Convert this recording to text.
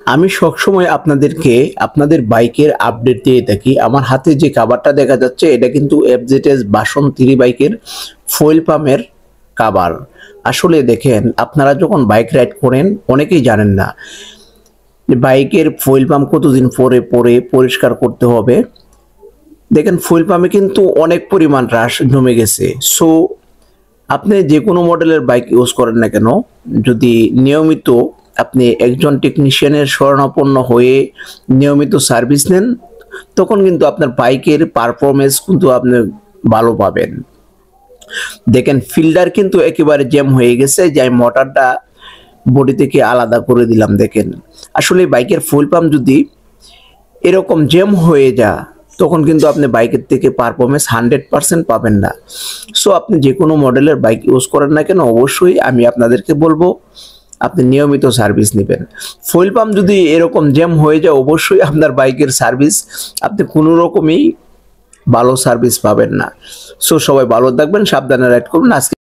আমি সবসময় আপনাদেরকে আপনাদের বাইকের আপডেট দিয়ে থাকি। আমার হাতে যে কাভারটা দেখা যাচ্ছে এটা কিন্তু এফজেডএস ভার্সন 3 বাইকের ফুয়েল পাম্পের কাভার। আসলে দেখেন, আপনারা যখন বাইক রাইড করেন অনেকেই জানেন না যে বাইকের ফুয়েল পাম্প কতদিন পরে পরে পরিষ্কার করতে হবে। দেখেন, ফুয়েল পাম্পে কিন্তু অনেক পরিমাণ রাশ জমে গেছে। সো আপনি যে কোনো মডেলের বাইক ইউজ করেন না কেন, যদি নিয়মিত আপনি একজন টেকনিশিয়ানের শরণাপন্ন হয়ে নিয়মিত সার্ভিস নেন, তখন কিন্তু আপনার বাইকের পারফরমেন্স কিন্তু আপনি ভালো পাবেন। দেখেন, ফিল্টার কিন্তু একেবারে জ্যাম হয়ে গেছে, যাই মোটরটা বডি থেকে আলাদা করে দিলাম। দেখেন, আসলে বাইকের ফুয়েল পাম্প যদি এরকম জ্যাম হয়ে যায় তখন কিন্তু আপনি বাইকের থেকে পারফরমেন্স 100% পাবেন না। সো আপনি যে কোনো মডেলের বাইক ইউজ করেন না কেন, অবশ্যই আমি আপনাদেরকে বলবো আপনি নিয়মিত সার্ভিস নেবেন। ফুয়েল পাম্প যদি এরকম জ্যাম হয়ে যায়, অবশ্যই আপনার বাইকের সার্ভিস আপনি কোনো রকমই ভালো সার্ভিস পাবেন না। সো সবাই ভালো থাকবেন, সাবধানে রাইড করুন। আজকে